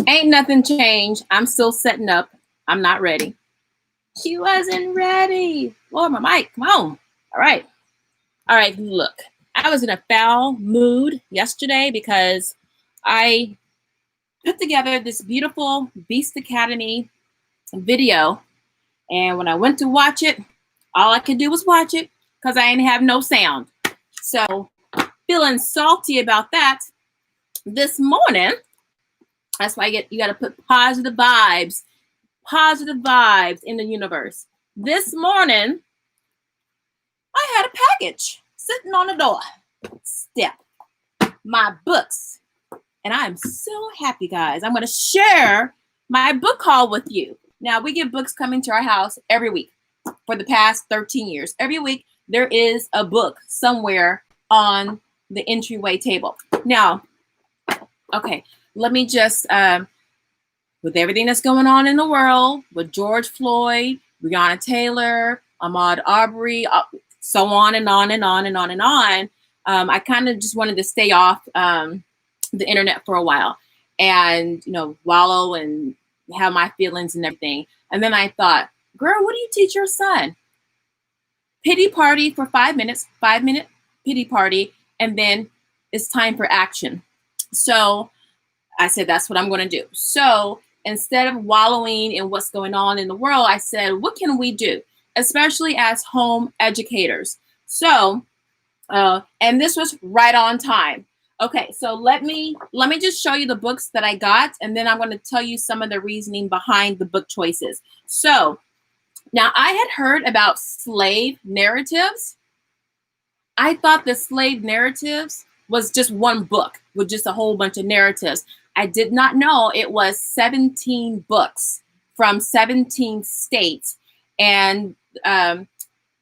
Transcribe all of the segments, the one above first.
Ain't nothing changed. I'm still setting up. I'm not ready. She wasn't ready. Lord, my mic, come on. All right. All right, look. I was in a foul mood yesterday because I put together this beautiful Beast Academy video. And when I went to watch it, all I could do was watch it because I didn't have no sound. So feeling salty about that this morning. That's why you got to put positive vibes in the universe. This morning, I had a package sitting on the door. Step. My books. And I am so happy, guys. I'm going to share my book haul with you. Now, we get books coming to our house every week for the past 13 years. Every week, there is a book somewhere on the entryway table. Now, okay, let me just, with everything that's going on in the world, with George Floyd, Breonna Taylor, Ahmaud Arbery, so on and on and on and on and on, I kind of just wanted to stay off the internet for a while and, wallow and have my feelings and everything. And then I thought, girl, what do you teach your son? Pity party for 5 minutes, 5-minute pity party, and then it's time for action. So I said, that's what I'm going to do. So instead of wallowing in what's going on in the world, I said, what can we do, especially as home educators? So, and this was right on time. Okay, so let me just show you the books that I got, and then I'm going to tell you some of the reasoning behind the book choices. So now I had heard about slave narratives. I thought the slave narratives was just one book with just a whole bunch of narratives. I did not know it was 17 books from 17 states. And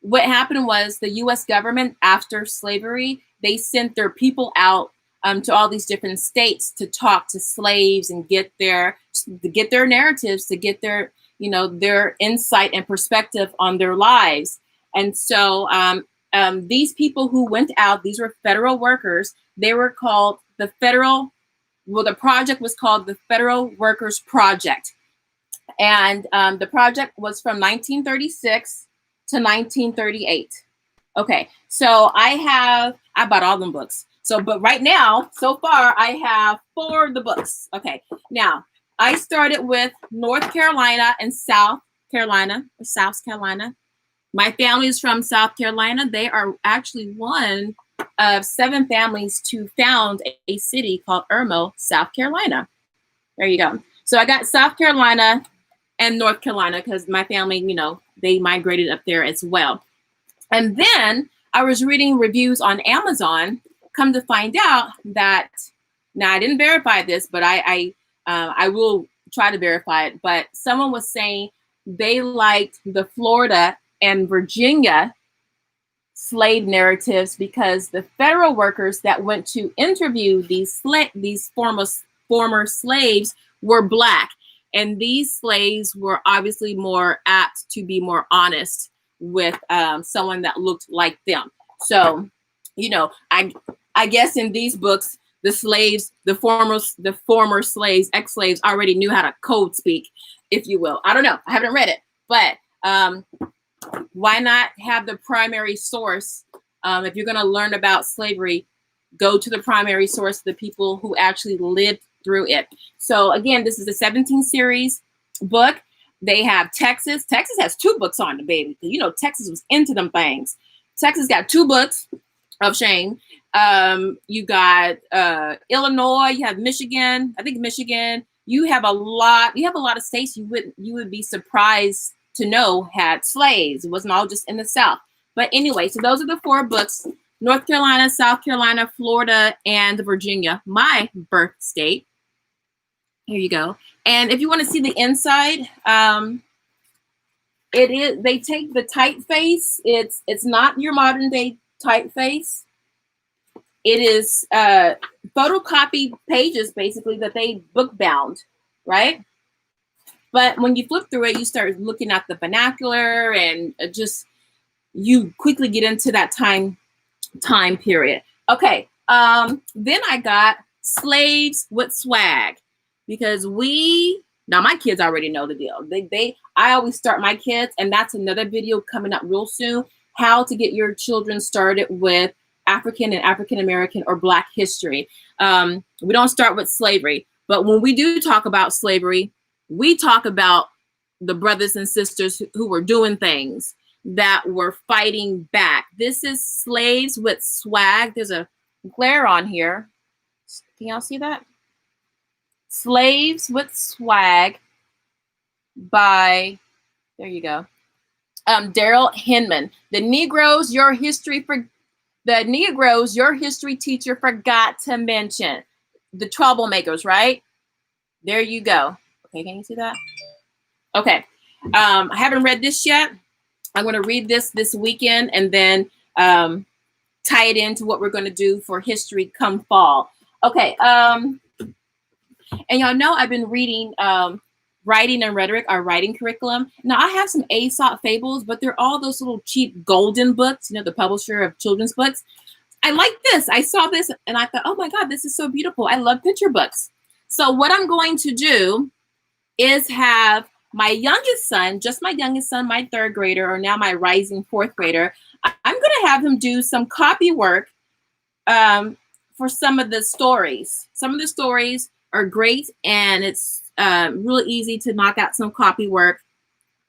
what happened was the U.S. government, after slavery, they sent their people out to all these different states to talk to slaves and get their narratives, to get their their insight and perspective on their lives. And so these people who went out, these were federal workers. They were called the project was called the Federal Workers Project. And the project was from 1936 to 1938. Okay, so I bought all them books. So, but right now, so far, I have 4 of the books. Okay, now I started with North Carolina and South Carolina. My family is from South Carolina. They are actually one of 7 families to found a city called Irmo, South Carolina. There you go. So I got South Carolina and North Carolina because my family, they migrated up there as well. And then I was reading reviews on Amazon. Come to find out that, now I didn't verify this, but I will try to verify it. But someone was saying they liked the Florida and Virginia slave narratives because the federal workers that went to interview these former slaves were Black. And these slaves were obviously more apt to be more honest with someone that looked like them. So, I guess in these books, the slaves, the former slaves, ex-slaves already knew how to code speak, if you will. I don't know. I haven't read it, but why not have the primary source? If you're going to learn about slavery, go to the primary source, the people who actually lived through it. So again, this is a 17 series book. They have Texas. Texas has 2 books on the baby. Texas was into them things. Texas got 2 books of shame. You got Illinois. You have Michigan. I think Michigan. You have a lot of states you would be surprised to know had slaves. It wasn't all just in the South. But anyway, so those are the 4 books: North Carolina, South Carolina, Florida, and Virginia, my birth state. Here you go. And if you want to see the inside, they take the typeface. It's not your modern day typeface. It is photocopy pages basically that they book bound, right? But when you flip through it, you start looking at the vernacular and just you quickly get into that time period. Okay, Then I got Slaves with Swag, because now my kids already know the deal. I always start my kids, and that's another video coming up real soon, how to get your children started with African and African American or Black history. We don't start with slavery, but when we do talk about slavery, we talk about the brothers and sisters who were doing things, that were fighting back. This is Slaves with Swag. There's a glare on here. Can y'all see that? Slaves with Swag by, there you go, Daryl Hinman. The Negroes your history teacher forgot to mention. The troublemakers, right? There you go. Okay, can you see that? Okay. I haven't read this yet. I'm going to read this weekend, and then tie it into what we're going to do for history come fall. Okay. And y'all know I've been reading Writing and Rhetoric, our writing curriculum. Now, I have some Aesop fables, but they're all those little cheap golden books, the publisher of children's books. I like this. I saw this and I thought, oh my God, this is so beautiful. I love picture books. So what I'm going to do is have my youngest son, just my youngest son, my third grader, or now my rising fourth grader, I'm going to have him do some copy work for some of the stories. Some of the stories are great, and it's really easy to knock out some copy work.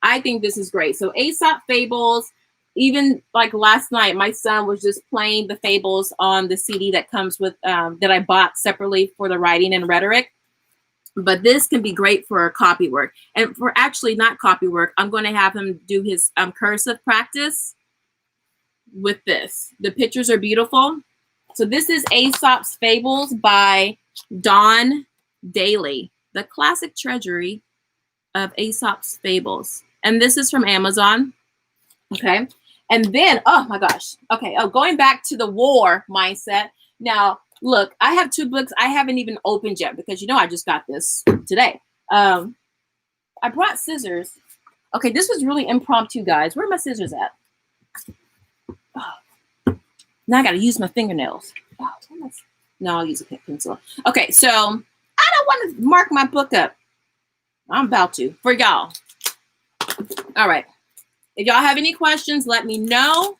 I think this is great. So Aesop fables, even like last night, my son was just playing the fables on the CD that comes with, that I bought separately for the Writing and Rhetoric. But this can be great for copy work. And for actually not copy work, I'm going to have him do his cursive practice with this. The pictures are beautiful. So this is Aesop's Fables by Don Daly, the classic treasury of Aesop's Fables. And this is from Amazon. Okay. And then, oh my gosh. Okay. Oh, going back to the war mindset. Now, look, I have 2 books I haven't even opened yet, because I just got this today. I brought scissors. Okay, this was really impromptu, guys. Where are my scissors at? Oh. Now I got to use my fingernails. Oh, no, I'll use a pencil. Okay, so I don't want to mark my book up. I'm about to, for y'all. All right. If y'all have any questions, let me know.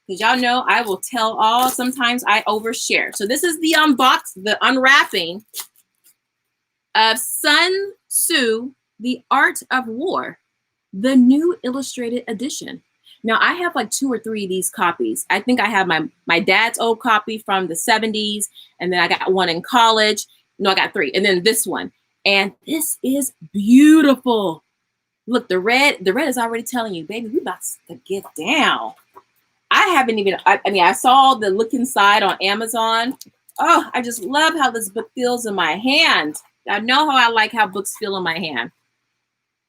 Because y'all know I will tell all. Sometimes I overshare. So this is the unwrapping of Sun Tzu, The Art of War, the new illustrated edition. Now I have like 2 or 3 of these copies. I think I have my dad's old copy from the 70s, and then I got one in college. No, I got 3, and then this one. And this is beautiful. Look, the red is already telling you, baby, we about to get down. I haven't even, I saw the look inside on Amazon. Oh, I just love how this book feels in my hand. I know how I like how books feel in my hand.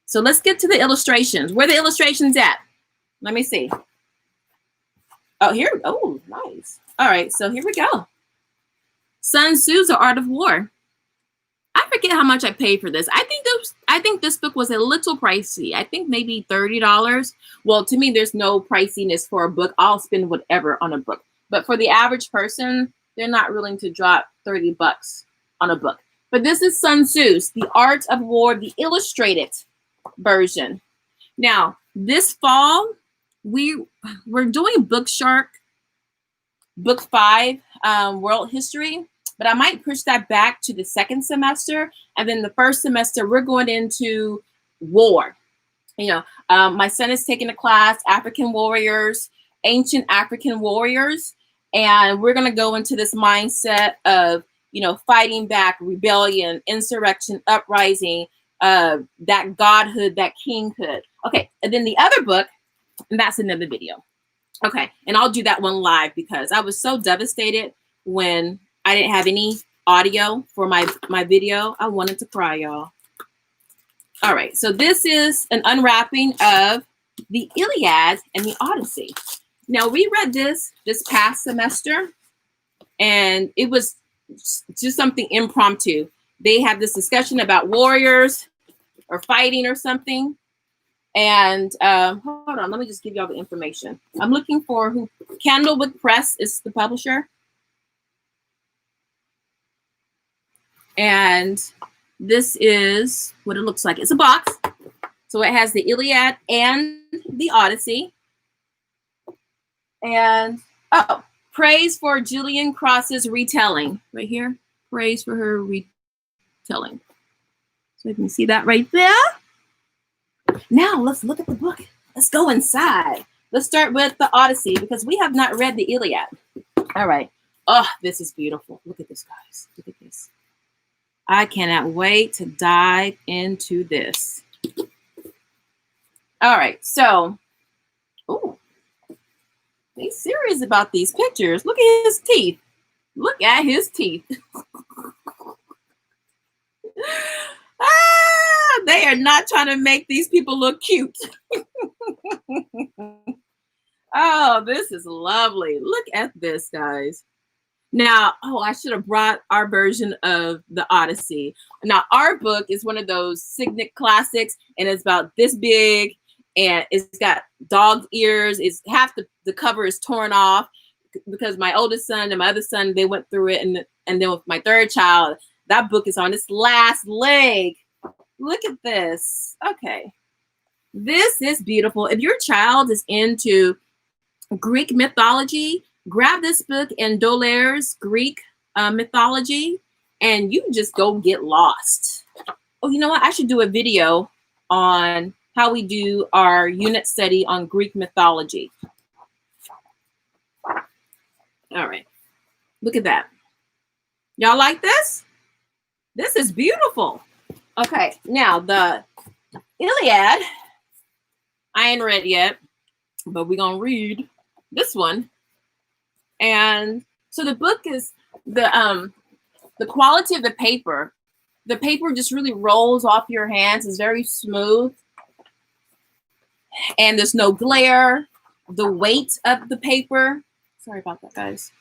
So let's get to the illustrations. Where are the illustrations at? Let me see. Oh, here. Oh, nice. All right, so here we go. Sun Tzu's The Art of War. I forget how much I paid for this. I think this book was a little pricey. I think maybe $30. Well, to me, there's no priciness for a book. I'll spend whatever on a book. But for the average person, they're not willing to drop $30 on a book. But this is Sun Tzu's The Art of War, the illustrated version. Now, this fall, we're doing Book Shark, Book 5, World History. But I might push that back to the second semester. And then the first semester, we're going into war. My son is taking a class, African warriors, ancient African warriors. And we're going to go into this mindset of, fighting back, rebellion, insurrection, uprising, that godhood, that kinghood. Okay. And then the other book, and that's another video. Okay. And I'll do that one live, because I was so devastated when I didn't have any audio for my video. I wanted to cry, y'all. All right, so this is an unwrapping of the Iliad and the Odyssey. Now, we read this past semester, and it was just something impromptu. They had this discussion about warriors or fighting or something. And hold on, let me just give y'all the information. I'm looking for who Candlewood Press is the publisher. And this is what it looks like. It's a box. So it has the Iliad and the Odyssey. And, oh, praise for Julian Cross's retelling. Right here. Praise for her retelling. So you can see that right there. Now let's look at the book. Let's go inside. Let's start with the Odyssey because we have not read the Iliad. All right. Oh, this is beautiful. Look at this, guys. Look at this. I cannot wait to dive into this. All right. So, oh, he's serious about these pictures. Look at his teeth. Look at his teeth. They are not trying to make these people look cute. Oh, this is lovely. Look at this, guys. Now, oh, I should have brought our version of the Odyssey. Now, our book is one of those Signet classics, and it's about this big, and it's got dog ears. It's half the cover is torn off because my oldest son and my other son, they went through it, and then with my third child, that book is on its last leg. Look at this. Okay. This is beautiful. If your child is into Greek mythology, grab this book and Dolaire's Greek mythology, and you just go get lost. Oh, you know what? I should do a video on how we do our unit study on Greek mythology. All right. Look at that. Y'all like this? This is beautiful. Okay. Now, the Iliad, I ain't read yet, but we're going to read this one. And so the book is the quality of the paper. The paper just really rolls off your hands. It's very smooth. And there's no glare. The weight of the paper. Sorry about that, guys.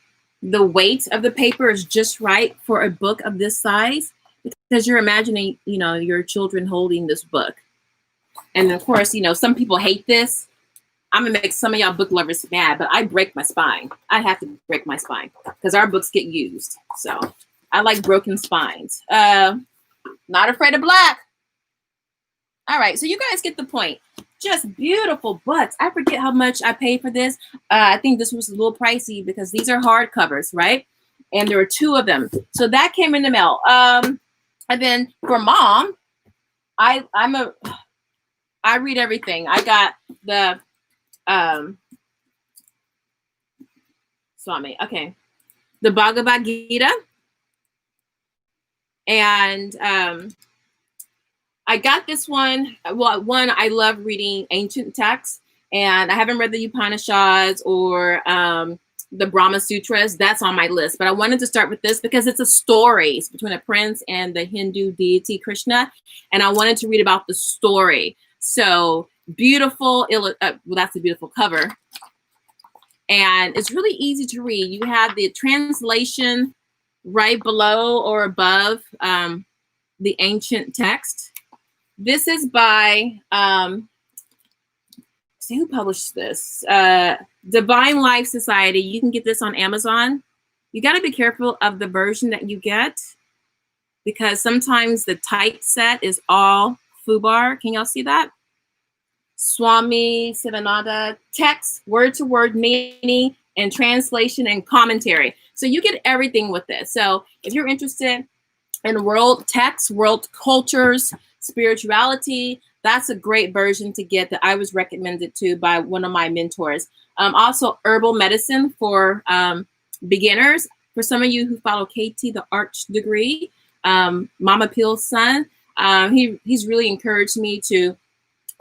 The weight of the paper is just right for a book of this size because you're imagining, you know, your children holding this book. And of course, you know, some people hate this. I'm gonna make some of y'all book lovers mad, but I break my spine. I have to break my spine because our books get used. So I like broken spines. Not afraid of black. All right, so you guys get the point. Just beautiful books. I forget how much I paid for this. I think this was a little pricey because these are hardcovers, right? And there were 2 of them. So that came in the mail. And then for mom, I read everything. I got the Swami. Okay. The Bhagavad Gita. And I got this one. Well, one, I love reading ancient texts, and I haven't read the Upanishads or the Brahma Sutras. That's on my list. But I wanted to start with this because it's a story. It's between a prince and the Hindu deity Krishna. And I wanted to read about the story. So beautiful. Well, that's a beautiful cover. And it's really easy to read. You have the translation right below or above the ancient text. This is by, see who published this? Divine Life Society. You can get this on Amazon. You got to be careful of the version that you get because sometimes the typeset is all foobar. Can y'all see that? Swami Sivananda, text, word-to-word meaning, and translation and commentary. So you get everything with this. So if you're interested in world texts, world cultures, spirituality, that's a great version to get that I was recommended to by one of my mentors. Also, Herbal Medicine for beginners. For some of you who follow KT, the arch degree, Mama Peel's son, he's really encouraged me to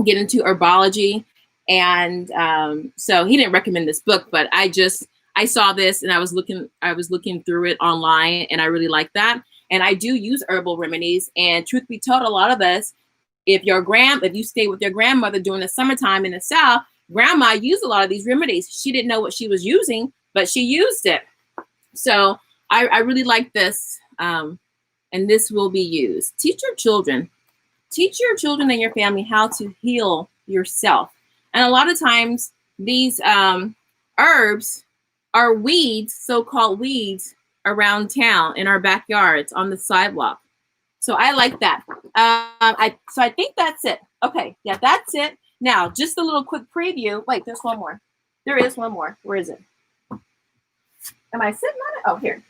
get into herbology. And so he didn't recommend this book, but I saw this and I was looking through it online and I really like that. And I do use herbal remedies. And truth be told, a lot of us, if you stay with your grandmother during the summertime in the South, grandma used a lot of these remedies. She didn't know what she was using, but she used it. So I really like this. And this will be used. Teach your children and your family how to heal yourself. And a lot of times these herbs are weeds, so-called weeds, around town in our backyards on the sidewalk. So I like that. So I think that's it. Okay, yeah, that's it. Now, just a little quick preview. Wait, there's one more. There is one more. Where is it? Am I sitting on it? Oh, here.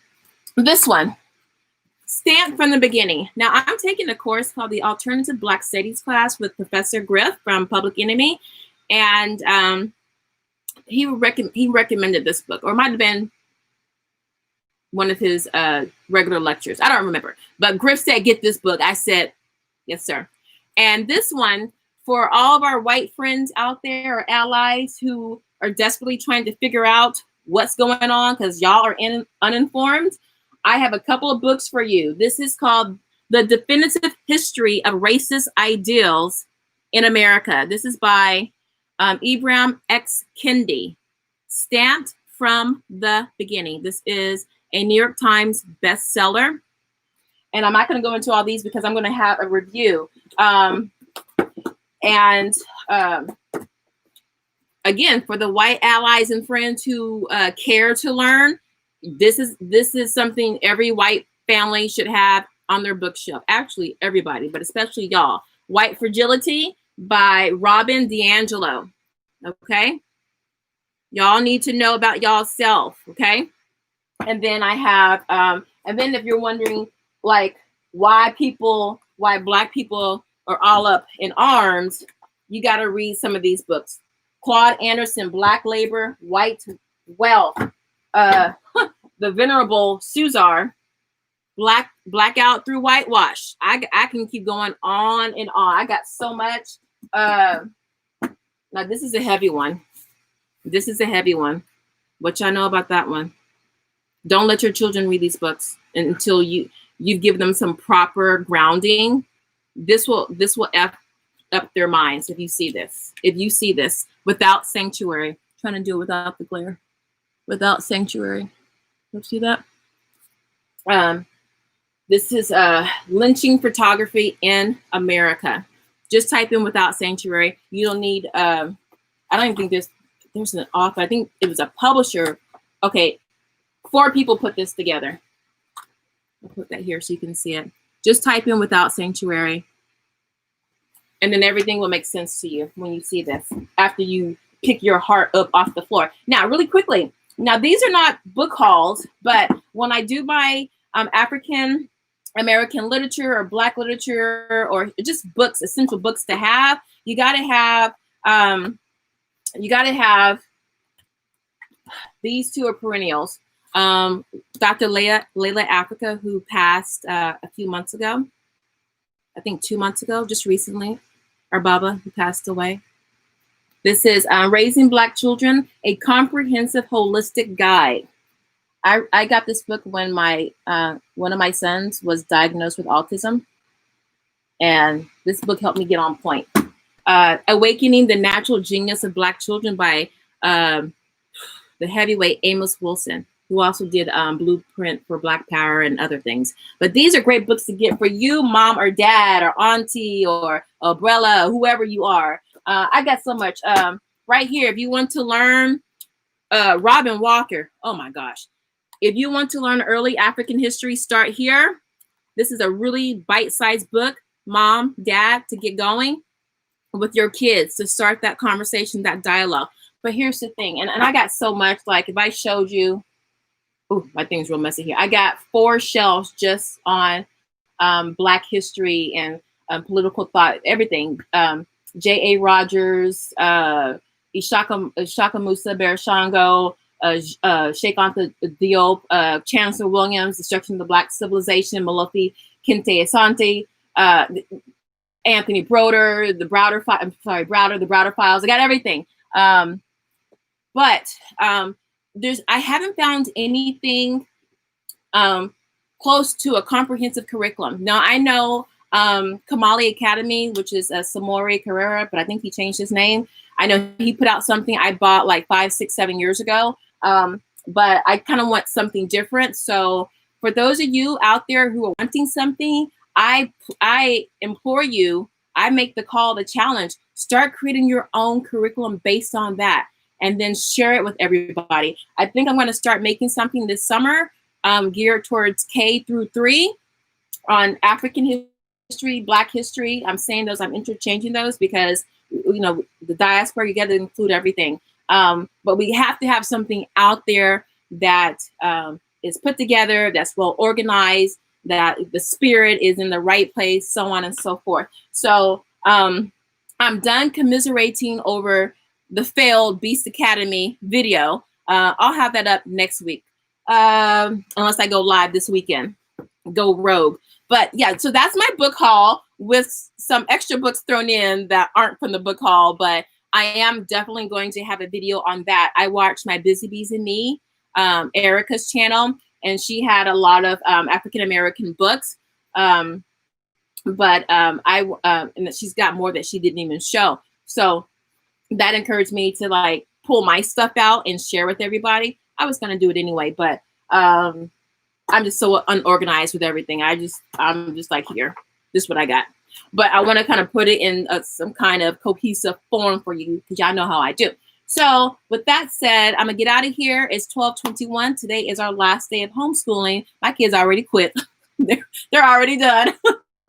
This one. Stamped from the beginning. Now, I'm taking a course called the Alternative Black Studies class with Professor Griff from Public Enemy. And he recommended this book, or it might have been one of his regular lectures. I don't remember. But Griff said, get this book. I said, yes, sir. And this one, for all of our white friends out there or allies who are desperately trying to figure out what's going on because y'all are uninformed, I have a couple of books for you. This is called The Definitive History of Racist Ideals in America. This is by Ibram X. Kendi, stamped from the beginning. This is a New York Times bestseller. And I'm not going to go into all these because I'm going to have a review. Again, for the white allies and friends who care to learn, this is something every white family should have on their bookshelf. Actually, everybody, but especially y'all. White Fragility by Robin DiAngelo. Okay? Y'all need to know about y'all self. Okay? And then I have, and then if you're wondering, like, why Black people are all up in arms, you got to read some of these books. Claude Anderson, Black Labor, White Wealth, The Venerable Suzar, Blackout Through Whitewash. I can keep going on and on. I got so much. Now, this is a heavy one. This is a heavy one. What y'all know about that one? Don't let your children read these books until you give them some proper grounding. This will F up their minds if you see this. If you see this, Without Sanctuary. I'm trying to do it without the glare. Without Sanctuary. You see that? This is lynching photography in America. Just type in Without Sanctuary. You don't need, I don't even think there's an author. I think it was a publisher. Okay, 4 people put this together. I'll put that here so you can see it. Just type in Without Sanctuary. And then everything will make sense to you when you see this, after you pick your heart up off the floor. Now, really quickly. Now, these are not book hauls, but when I do buy African American literature or Black literature or just books, essential books to have, you got to have these 2 are perennials. Dr. Layla Africa, who passed a few months ago, I think 2 months ago, just recently, our Baba, who passed away. This is Raising Black Children, a comprehensive holistic guide. I got this book when my one of my sons was diagnosed with autism, and this book helped me get on point. Awakening the Natural Genius of Black Children by the heavyweight Amos Wilson, who also did Blueprint for Black Power and other things. But these are great books to get for you, mom or dad or auntie or abuela, whoever you are. I got so much right here. If you want to learn Robin Walker, oh my gosh. If you want to learn early African history, start here. This is a really bite-sized book, mom, dad, to get going with your kids, to start that conversation, that dialogue. But here's the thing, and I got so much, like if I showed you, oh, my thing's real messy here. I got 4 shelves just on Black history and political thought, everything. J.A. Rogers, Ishaka Musa Barashango, Sheikh Anta Diop, Chancellor Williams, Destruction of the Black Civilization, Malofi Kente Asante, Anthony Broder, the Browder Files. I got everything. But I haven't found anything close to a comprehensive curriculum. Now I know Kamali Academy, which is Samori Carrera, but I think he changed his name. I know he put out something I bought like 5, 6, 7 years ago. But I kind of want something different. So for those of you out there who are wanting something, I implore you, I make the call, the challenge, start creating your own curriculum based on that, and then share it with everybody. I think I'm going to start making something this summer geared towards K through 3. on African history, Black history. I'm saying those, I'm interchanging those because, you know, the diaspora, you got to include everything. But we have to have something out there that is put together, that's well organized, that the spirit is in the right place, so on and so forth. So I'm done commiserating over the failed Beast Academy video. I'll have that up next week, unless I go live this weekend, go rogue. But yeah, so that's my book haul with some extra books thrown in that aren't from the book haul, but I am definitely going to have a video on that. I watched my Busy Bees and Me, Erica's channel, and she had a lot of African-American books. And she's got more that she didn't even show. So that encouraged me to like pull my stuff out and share with everybody. I was going to do it anyway, but I'm just so unorganized with everything. I'm just like, here, this is what I got. But I want to kind of put it in some kind of cohesive form for you, because y'all know how I do. So with that said, I'm gonna get out of here. It's 12:21. Today is our last day of homeschooling. My kids already quit. They're already done.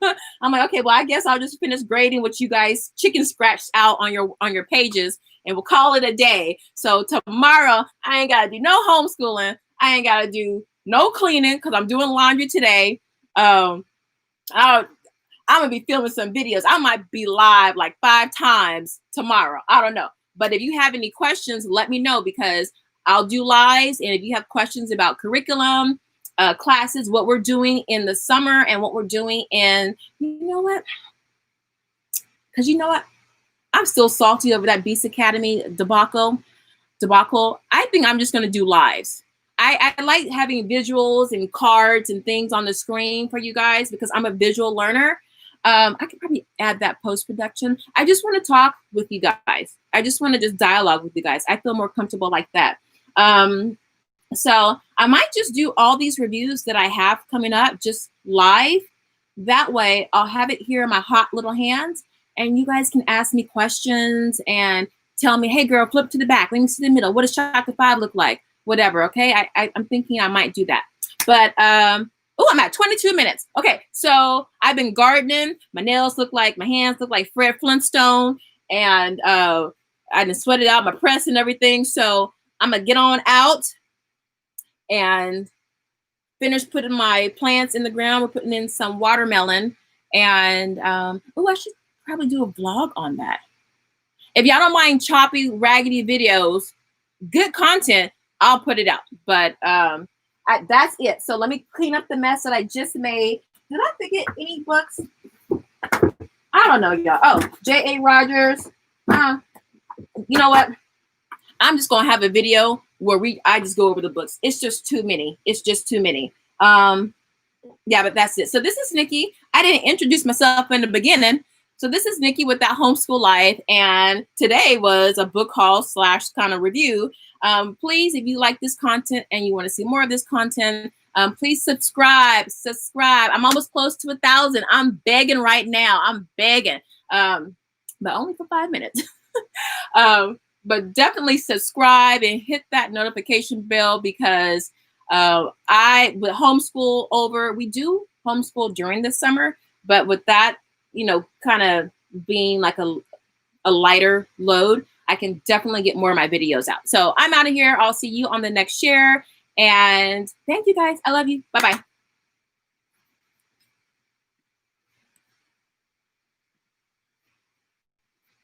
I'm like, okay, well, I guess I'll just finish grading what you guys chicken scratched out on your pages, and we'll call it a day. So tomorrow, I ain't gotta do no homeschooling. I ain't gotta do no cleaning because I'm doing laundry today. I'm gonna be filming some videos. I might be live like 5 times tomorrow. I don't know. But if you have any questions, let me know, because I'll do lives. And if you have questions about curriculum, classes, what we're doing in the summer and what we're doing in, you know what? Because you know what? I'm still salty over that Beast Academy debacle. I think I'm just going to do lives. I like having visuals and cards and things on the screen for you guys because I'm a visual learner. I could probably add that post-production. I just want to talk with you guys. I just want to just dialogue with you guys. I feel more comfortable like that. So I might just do all these reviews that I have coming up just live. That way I'll have it here in my hot little hands, and you guys can ask me questions and tell me, hey girl, flip to the back, let me see the middle. What does chapter 5 look like? Whatever, okay? I'm thinking I might do that. But oh, I'm at 22 minutes. Okay, so I've been gardening. My nails look like, my hands look like Fred Flintstone, and I done sweated out my press and everything. So I'm gonna get on out and finish putting my plants in the ground. We're putting in some watermelon, and oh, I should probably do a vlog on that. If y'all don't mind choppy, raggedy videos, good content, I'll put it out. But that's it. So let me clean up the mess that I just made. Did I forget any books? I don't know, y'all. Oh, J.A. Rogers. You know what? I'm just gonna have a video where I just go over the books. It's just too many. It's just too many. Yeah, but that's it. So this is Nikki. I didn't introduce myself in the beginning. So this is Nikki with That Homeschool Life, and today was a book haul / kind of review. Please, if you like this content and you want to see more of this content, please subscribe. I'm almost close to 1,000. I'm begging right now. I'm begging, but only for 5 minutes. But definitely subscribe and hit that notification bell, because with homeschool over, we do homeschool during the summer, but with that, you know, kind of being like a lighter load, I can definitely get more of my videos out. So I'm out of here. I'll see you on the next share. And thank you guys. I love you. Bye-bye.